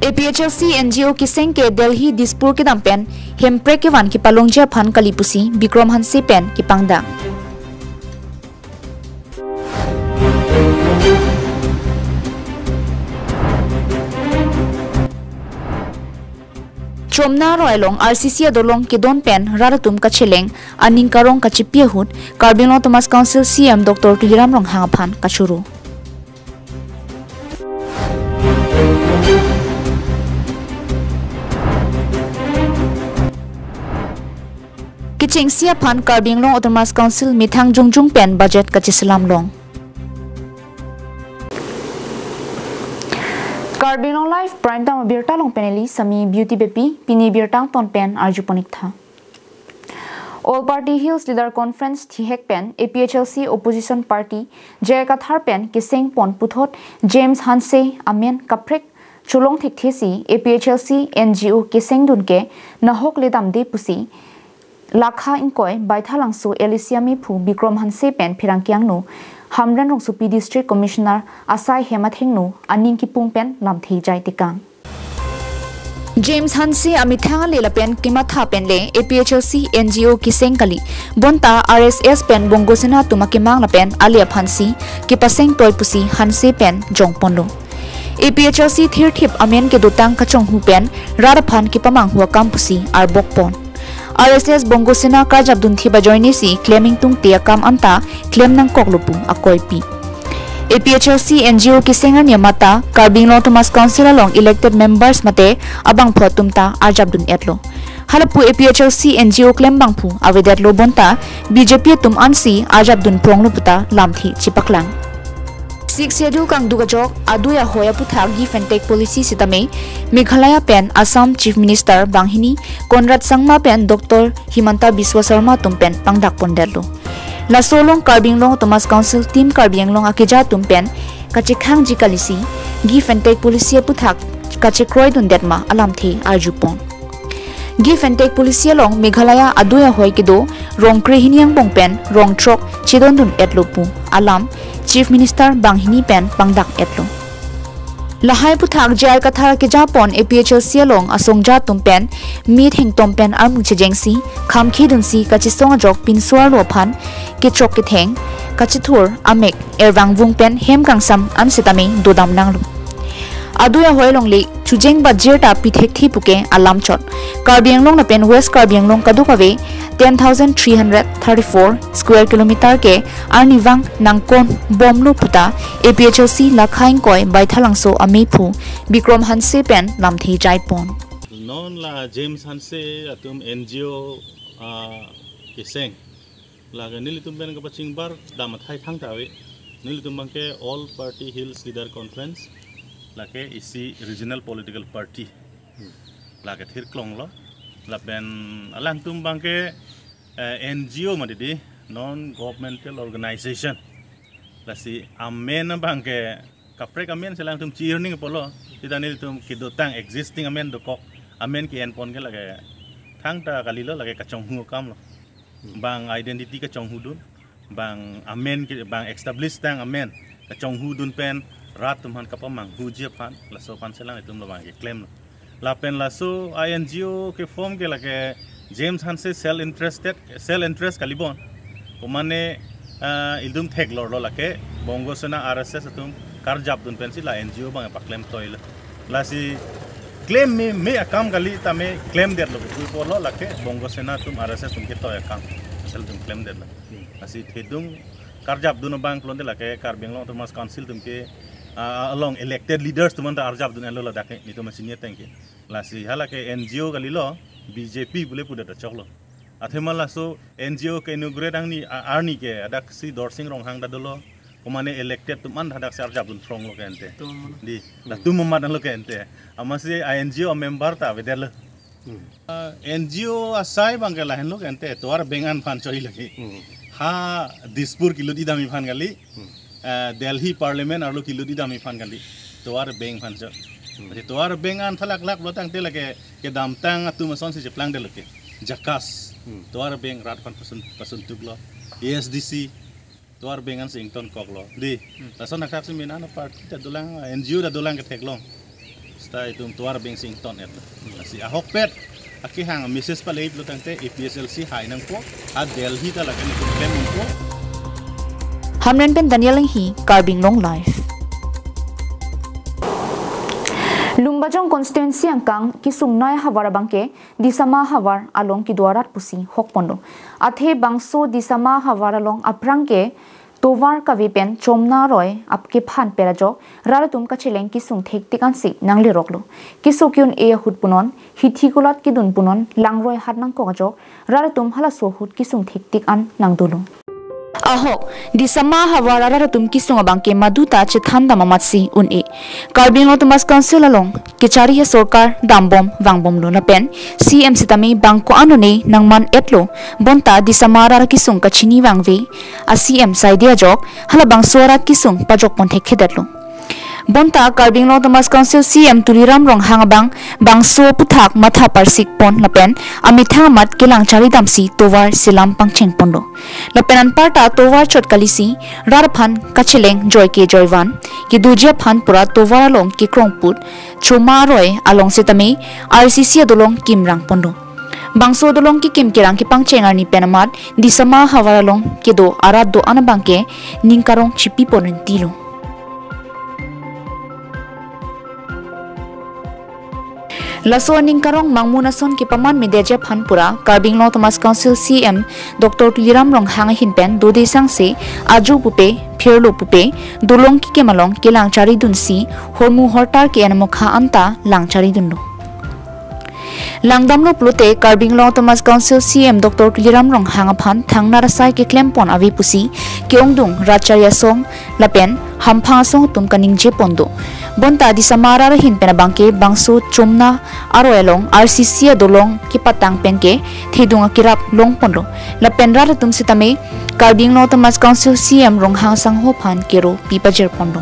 APHLC NGO Kiseng ke Delhi Dispur ke dampen hempre ke wan ki palongja phan kalipusi Bikram Hanse pen ki pangda. Chomna roilong RCC adolong ki don pen raratum kacheleng aning karong kachipia hut KarbiAnglong Thomas Council CM Dr. Tuhiram rong hangaphan kachuru. Kiching sia phan KarbiAnglong Thomas Council mithang jungjung pen budget kachisalam long. KarbiAnglongLIVE prime time birta long peneli sami beauty bepi pini birtang ton pen arjuponik tha. All Party Hills Leader Conference thihek pen APHLC Opposition Party Jay Kathar pen Kiseng pon puthot James Hanse amen kaprek chulong thik thesi APHLC NGO Kiseng dunke nahok ledam de pusi lakha inkoi baithalangsu Elisiami phu Bikram Hanse pen phirangkyang nu Hamran Rongsupi District Commissioner Asai Hemathengnu aning ki pungpen lamthi jai tikang. James Hanse amithanga lela pen kimatha pen le APHLC NGO Kiseng kali bonta RSS pen bongosena tumakimang la pen alia phansi ki paseng toy pusi Hanse pen jongponlo. APHLC thir thip amen ke dutang kachong hu pen rara phan ki pamang huwa kampusi ar bokpon. RSS bongosena karjabdun thiba joinesi claiming tung tia kam anta claim nang koklupu akoi pi. APHLC NGO Kisenga Nyamata KarbiAnglong Thomas Council along elected members mate abang pho tumta arjabdun etlo. Halapu APHLC NGO claim bangphu avedetlo bonta BJP tum ansi arjabdun pronglu puta lamthi chipaklang. 6 schedule kang dugajok aduya hoya puthak give and take policy sitame Meghalaya pen Assam Chief Minister Banghini Konrad Sangma pen Dr. Himanta Biswa Sarma tumpen pangdak pondello. La solong KarbiAnglong Thomas Council team KarbiAnglong akija tumpen kachikhang jikalisi give and take policy puthak kachikroy dun detma alamthi arjupon. Give and take policy along Meghalaya aduya hoy kido rongkre hiniang bongpen rong trok chidon dun etlopu alam Chief Minister Banghini pen pangdak etlo. Lahai puthak jai kathar ke japon APHLC along asongja tumpen meet hing tompen armung chejengsi khamkhi dunsi kachisong jok pinswar lo phan ke chok ke theng kachithur amek erwang vungpen hem kangsam ansitame dodam nanglu. Aduya hoilong le chujeng budget pithek thi puke alam chot KarbiAnglong na pen West KarbiAnglong kadukave 10,334 square kilometer ke arnivang nangkon bomlu puta APHLC lakhaing koi baithalangso amephu Bikram Hanse pen lamthi jaipon. Non la James Hanse atum NGO Kiseng la nilitum pen ka paching bar damat hai thang tawe nilitum bangke All Party Hills Leader Conference lake isi regional political party lake thir klong lo la pen alang tum bangke NGO madidi non governmental organization la si amen bangke kaprek amen selang tum chirning polo tidanil tum kidotang existing amen dokok amen ki enpon ke lage thangta kalilo lage kachong hu kam lo bang identity kachong hudun bang amen ki bang establish tang amen kachong hudun pen rat tumhan kapamang hujia phan laso phan selang itum lo bang claim la pen laso INGO ke form ke lage James Hanse self interest kalibon komane idum thek lor lo lake bongosena RSS atum karjab dun pensi la NGO bang pa claim toil la si claim me akam gali tame claim der lo tu polo lake bongosena tum RSS tum ke toy akam sel tum claim der la si thedung karjab dun bang plonde lake KarbiAnglong Thomas Council tum ke along elected leaders tum ta arjab dun lo la dake ni to machine tanke la si halake NGO gali lo BJP boleh puda tercoklo. Athemala so NGO ke inaugurate angni arni ke adak si dorsing rong hang dadolo komane elected tuman hadak si arjab dun strong lo ke ente. Di la tu madan lo ke ente. Amasi NGO member ta vedel. NGO asai bangke lahen lo ke ente. Tuar bengan phan choi lagi. Ha Dispur kilo di dami phan gali. Delhi Parliament arlo kilo di dami phan gali. Tuar beng phan choi. Jadi tuar bengan thalak lak lotang tela ke damtang atu mason si jeplang de loke jakas tuar beng rat pan pasun tuglo ESDC tuar bengan sington koklo di lason nakak semina na parti ta dulang NGO da dulang ketek long sta itu tuar beng sington itu si ahok pet aki hang Mrs. Paleit lo tangte APSLC hai nang ko a Delhi ta lagan ko klem ko Hamren pen Daniel hi KarbiAnglongLIVE Lumbajong constituency angkang kisung nai hawar bangke disama hawar along ki duarat pusi hokpondo athe bangso disama hawar along aprangke tovar ka vipen chomna roy apke phan perajo raratum ka cheleng kisung thek tikansi nangli roklo kisukyun e hut punon hithikulat kidun punon langroi hatnang ko gajo raratum hala so hut kisung thek tik an nangdulu Ahok disama hawara ratum kisung abangke maduta chithanda mamatsi uni KarbiAnglong Council along kichariya sorkar dambom wangbom lo na pen CM sitami bangko anone nangman etlo bonta disama rar kisung kachini wangve a CM saidia jok hala bangsora kisung pajok pon thekhidatlo bonta KarbiAnglong Council CM tuliram rong hangabang bangso puthak matha parsik pon lapen amithang mat kelang chari damsi tovar silam pangcheng pondo lapenan parta tovar chot kalisi rarphan kacheleng joyke joywan ki dujia phan pura tovar along ki krongput chuma roy along sitami RCC dolong kimrang pondo bangso dolong ki kim kirang ki pangchengar ni penamat disama hawaralong kedo arad do anabangke ningkarong chipi ponen tilo Laso ningkarong mangmunason ki paman medeja phanpura KarbiAnglong Council CM Dr. Tuliram rong hang hinpen dode sangse aju pupe phirlo pupe dolong ki kemalong ke langchari dunsi hormu hortar ke anamokha anta langchari dunlo Langdamlo plote KarbiAnglong Council CM Dr. Tuliram rong hangaphan thangna rasai ke klempon avi pusi keongdung racharya song lapen hampha song tumkaning je pondo bonta di samara rahin penabangke bangso chomna aro elong RCC dolong ki patang penke thedunga kirap long pondo la penra tum sitame KarbiAnglong Council CM rong hang sang ho phan kero pipajer pondo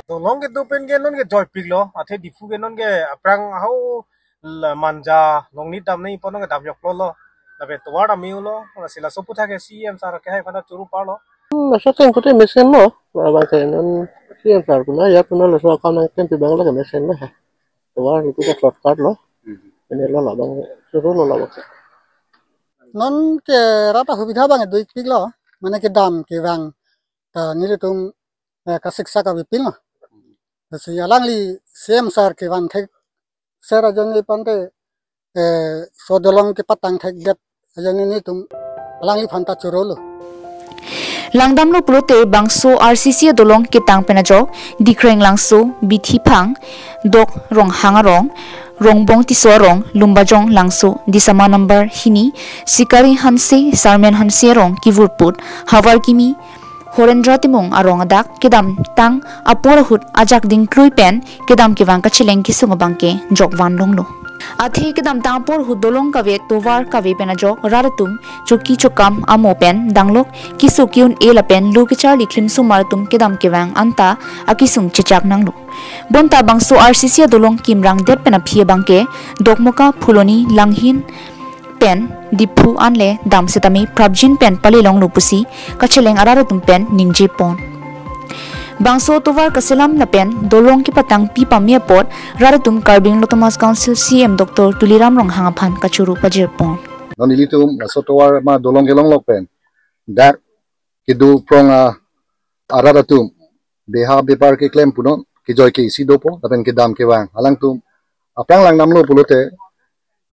dolong ke tu pen ke non ke joy piglo athe difu ke non ke aprang hau manja long ni dam nei pono ke dam yok lo la be tuwa da miulo la sila soputha ke CM sar ke hai pada churu palo la so ten ko te mesen lo ba te non CM sar kuna ya kuna la so ka na ten ti bang la ke mesen la tuwa ni ku ka shortcut lo ini lo la bang churu lo la ba non ke rata subidha bang doi piglo mane ke dam ke bang ta ni tum ka siksa ka bipil no se alangli CM sar ke bang thek sera jang pante so dolong ke patang thek get jang ni tum alangli phanta churolo Langdamlo plote bangso RCC dolong kitang penajo dikreng langso bithipang dok rong hangarong rongbong tisorong lumbajong langso disama number hini sikari hanse sarmen hanse rong kivurput hawar kimi Horendra timong arong adak kedam tang aporahut ajak ding klui pen kedam kiwang kachileng kisung bangke jokwan longlo Athe kedam tang porhut dolong kawe tovar kawe pena jok raratum chuki chukam amo pen danglok kisukyun ela pen lukichar liklim sumaratum kedam kiwang anta akisung chichak nanglo bonta bangso RCC dolong kimrang det pena phie bangke dokmoka phuloni langhin pen dipu anle dam setami prabjin pen palilong lupusi kacheleng araratum pen ningje pon bangso tovar kaselam na pen dolong ki patang pi pamia pot raratum KarbiAnglong Council CM Dr. Tuliram rong hangaphan kachuru pajir pon nonilitum so tovar ma dolong gelong lok pen dak kidu prong araratum beha bepar ke claim punon ki joy ke sidopo tapen ke dam ke wang alang tum apang lang namlo pulote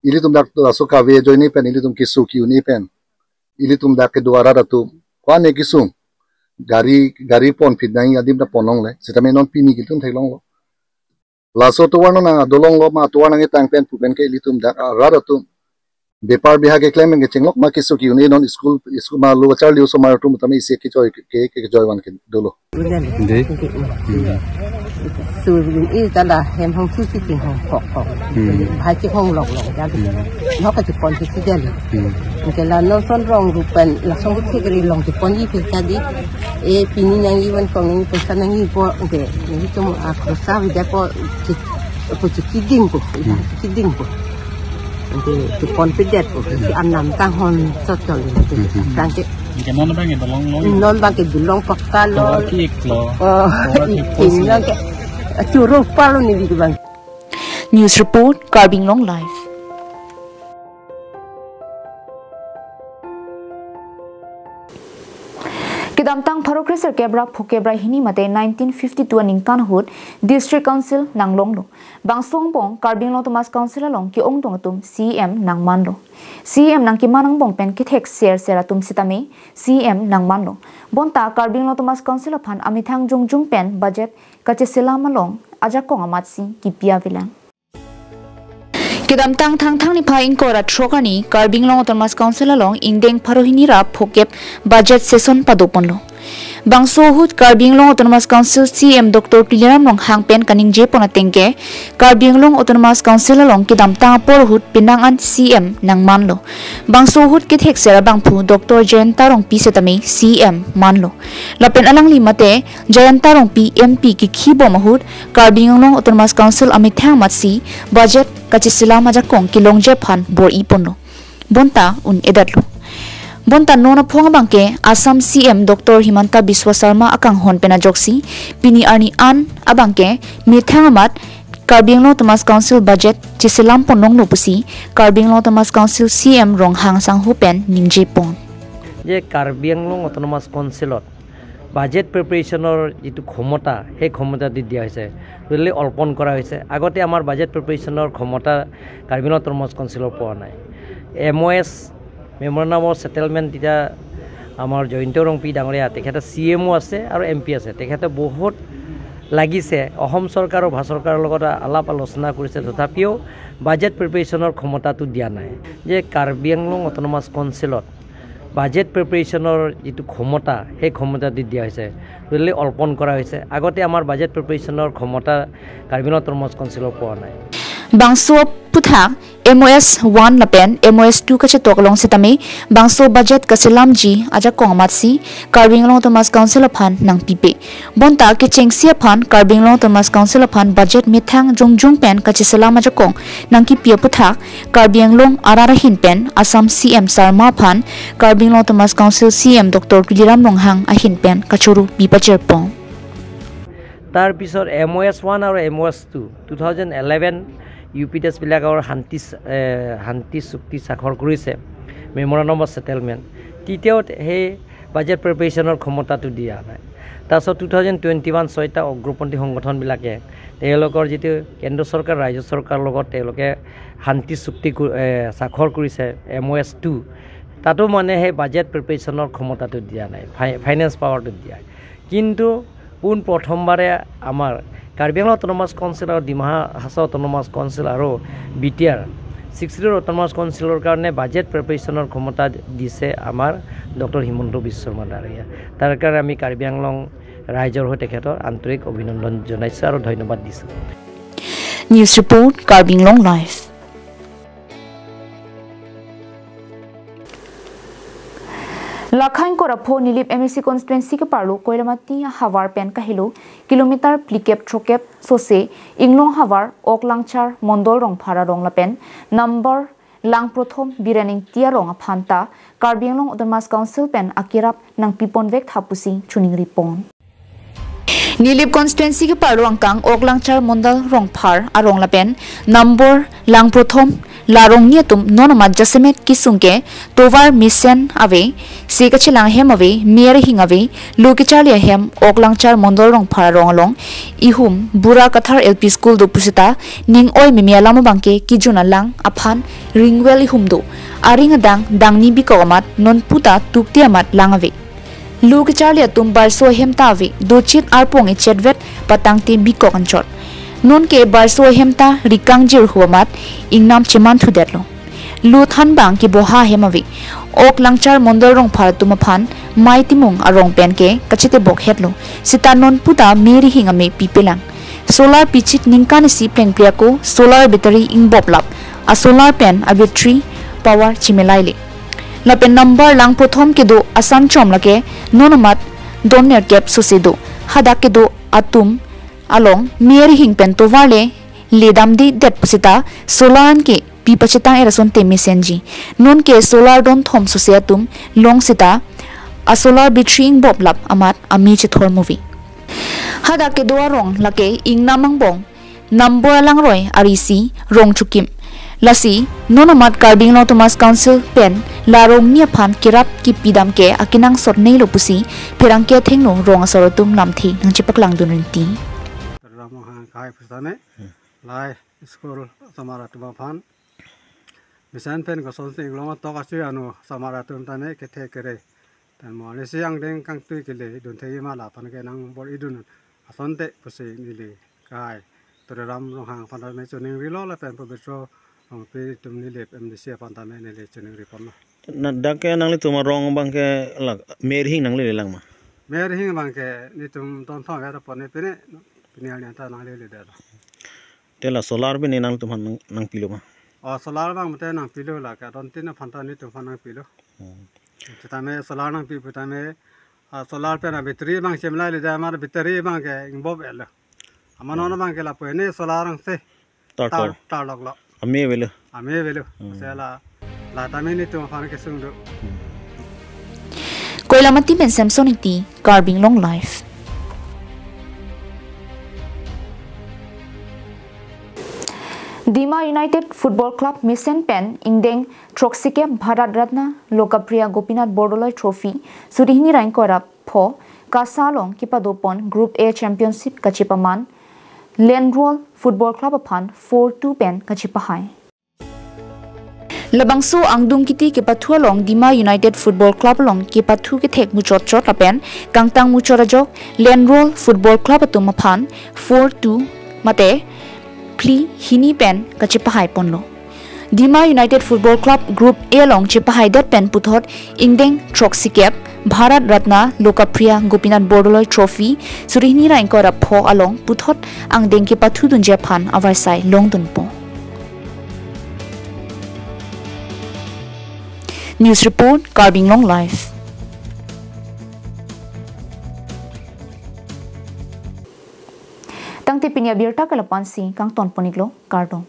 ilitum dak so ka ve joy ni pen ilitum kisu ki uni pen ilitum dak ke duara ratu kwane kisung gari pon fit nai adim na ponong le setame non pini kiltum thailong lo laso to warno na dolong lo ma to warna nge tang pen pu pen ke ilitum dak raratum bepar biha ke claim nge chinglok ma kisu ki uni non school ma lo char liu so ma tum tame ise ki joy wan ke dolo de su in tala hem hong su si hong kok hai chi hong lok lok ja nó ka chi pon chi chi del ke la no son rong ru pen la song ki gri long chi pon yi pe cha di e pini nang yi wan kong ni pe sa nang yi po ke ni tum a ko sa vi da po chi ki ding po nanti pon pidet si anam kang hon sotol nanti non bang ke dulong pakalo ik lo tinggal ke curug palu ni gitu bang. News report KarbiAnglongLIVE. Kidamtang Parokreser Kebra Phokebra Hini Mate 1952 Ningkan Hut District Council Nanglonglo Bangsong Bong KarbiAnglong Thomas Council along ki ong tongatum CM Nangmanlo CM nang ki manang bong pen ki thek share seratum sitame CM Nangmanlo Bonta KarbiAnglong Thomas Council aphan amithang jungjung pen budget kache silamalong ajakong amatsi ki piavilang Kidamtang thang ni phaing kora throkani KarbiAnglong Thomas Council along ingdeng pharohini ra phokep budget session padoponlo Bangso hut KarbiAnglong Autonomous Council CM Dr. Piliram long hangpen kaning je pona tengke KarbiAnglong Autonomous Council along kidamtang por hut pinangan CM nang manlo Bangso hut kit heksera bangphu Dr. Jayantarong P setame CM manlo lapen alang limate Jayantarong P MP ki khibo mahut KarbiAnglong Autonomous Council amithang matsi budget kachisila majakong kilongje phan bor iponlo bonta un edatlo Bonta nona phonga bangke Assam CM Dr. Himanta Biswa Sharma akang hon pena joksi pini arni an abangke mithangamat KarbiAnglong Thomas Council budget chisilam ponong nopusi KarbiAnglong Thomas Council CM rong hang sang hupen ningje pon je KarbiAnglong Autonomous Councilot budget preparationor jitu khomota he khomota di dia hoise really অলপন কৰা হৈছে আগতে আমাৰ budget preparationor khomota KarbiAnglong Autonomous Councilor পোৱা নাই MOS Memorandum of Settlement এটা আমাৰ জয়ন্তৰং পি ডাঙৰীয়া তেখেতে CMO আছে আৰু MP আছে তেখেতে বহুত লাগিছে অসম চৰকাৰ আৰু ভাৰত চৰকাৰৰ লগত আলাপ আলোচনা কৰিছে তথাপিও বাজেট প্ৰিপাৰেচনৰ ক্ষমতাটো দিয়া নাই যে KarbiAnglong Autonomous Councilত বাজেট প্ৰিপাৰেচনৰ যিটো ক্ষমতা সেই ক্ষমতা দি দিয়া হৈছে really অলপন কৰা হৈছে আগতে আমাৰ বাজেট প্ৰিপাৰেচনৰ ক্ষমতা KarbiAnglong Autonomous Councilৰ পোৱা নাই Bangso putha MOS 1 lapen MOS 2 kache toklong sitame bangso budget kasilam ji aja kongmatsi KarbiAnglong Thomas Council aphan nang pipe bonta ke chengsia phan KarbiAnglong Thomas Council aphan budget mithang jongjung pen kache salam aja kong nang ki pia putha KarbiAnglong arara hin pen Assam CM Sharma phan KarbiAnglong Thomas Council CM Dr. Piliram Longhang ahin pen kachuru bipacher pong তাৰ পিছৰ MOS 1 আৰু MOS 2 2011 UPDS বিলাকৰ শান্তি চুক্তি স্বাক্ষৰ কৰিছে memorandum of settlement তৃতীয়ত হে বাজেট প্ৰিপাৰেচনৰ ক্ষমতাটো দিয়া নাই তাৰছত 2021 ছয়টা অগ্ৰপন্থী সংগঠন বিলাকে তেওঁলোকৰ যেটো কেন্দ্ৰ চৰকাৰ ৰাজ্য চৰকাৰৰ লগত তেওঁলোকে শান্তি চুক্তি স্বাক্ষৰ কৰিছে MOS 2 তাতো মানে হে বাজেট প্ৰিপাৰেচনৰ ক্ষমতাটো দিয়া নাই ফাইনান্স পাৱাৰটো দিয়া কিন্তু পুন প্ৰথমবাৰে আমাৰ KarbiAnglong Autonomous Council আৰু ডিমা হাছাও Autonomous Council আৰু BTR 60 Autonomous Councilৰ কাৰণে বাজেট প্ৰিপাৰেচনৰ ক্ষমতা দিছে আমাৰ ডক্টৰ হিমন্ত বিশ্ব শৰ্মা ডাঙৰীয়া তাৰ কাৰণে আমি KarbiAnglong ৰাইজৰ হৈ তেখেতৰ আন্তৰিক অভিনন্দন জনাইছো আৰু ধন্যবাদ দিছো News report KarbiAnglongLIVE Lakhain ko rapho nilip MSC constituency ke parlo koilamati hawar pen kahilo kilometer plikep trokep sose inglong hawar oklangchar mondol rong phara rong lapen number lang prothom biraning tia rong phanta KarbiAnglong Autonomous Council pen akirap nang pipon vek thapusi chuning ripon Nilip constituency ke parlo angkang oklangchar mondol rong phar arong lapen number lang prothom larong niatum nonamat jasemet kisungke tovar mission ave sekachilang hem ave mier hing ave lokichalia hem oklangchar mondol rong phara rong along ihum bura kathar LP school do pusita ning oi mimialama bangke kijuna lang aphan ringwell ihum do aringadang dangni bikomat non puta tuktiamat lang ave lokichalia tum barso hem ta ave dochit arpong e chedvet patangte bikokanchot non ke barso hemta rikang jir huamat ingnam chiman thudetlo luthan bang ki boha hemawi ok langchar mondol rong pharatum phan mai timung arong pen ke kachite bok hetlo sita non puta meri hinga me pipelang solar pichit ningkan si plengpria ko solar battery ing boplap a solar pen a battery power chimelaile lapen number lang prothom ke do asam chom lake nonamat donner cap susedo hada ke do atum along mier hing pen towarle ledam di det pusita solan ke pi pachetang erason te mesenji non ke solar don thom societum long sita a solar bitring bob lap amat ami chithor movie hada ke doa rong lake ing namang bong number lang roy arisi rong chukim lasi nonamat KarbiAnglong Thomas Council pen larong nia phan kirap ki pidam ke akinang sot nei lopusi perang ke thengno rong asorotum lamthi nang chipak lang dunrinti ramang kai phusane lai school samaratum phan misan pen ko son sing long to ka si anu samaratum tane ke the kere tan mo le siang deng kang tui ke le dun thei ma la pan ke nang bor idun asonte pusi ni le kai to ram rong hang phan me chuning ri lo la pen pobetro pe tum ni le em sia pan ta me ne le chuning ri pon na dak ke nang le tuma rong bang ke la mer hing nang le lang ma mer hing bang ke ni tum ton thong ga pon ne pe ne ni ani ta nang le da tela solar be ne nang tum nang pilo ma solar bang mate nang pilo la ka don tin phan ta ni tum phan nang pilo ta me solar nang pi ta me solar pe na battery bang semla le da mar battery bang ke bob el amano bang ke la pe ne solar ang se tar lok lo ame velo se la ta me ni tum phan ke sung do koilamati men samsoniti KarbiAnglongLIVE Dima United Football Club Mission Pen Ingdeng Troxike Bharat Ratna Lokapriya Gopinath Bordoloi Trophy Surihni Rankora Pho Kasalong Kipadopon Group A Championship Kachipaman Lenrol Football Club upon 4-2 pen Kachipahai Labangso Angdung Kiti Kipathualong Dima United Football Club long Kipathu Kitek Muchot Chot Apen Kangtang Muchorajok Lenrol Football Club Atumapan 4-2 Mate Pli hini pen kachipahai ponlo Dima United Football Club Group A long chipahai dat pen puthot Ingdeng Troxikep Bharat Ratna Lokapriya Gopinath Bordoloi Trophy Surihni Rankora Pho along puthot angdeng ke pathu dun Japan avarsai long dun po News report KarbiAnglongLIVE Tang tipinya birta kalapan si kang ton poniklo kardo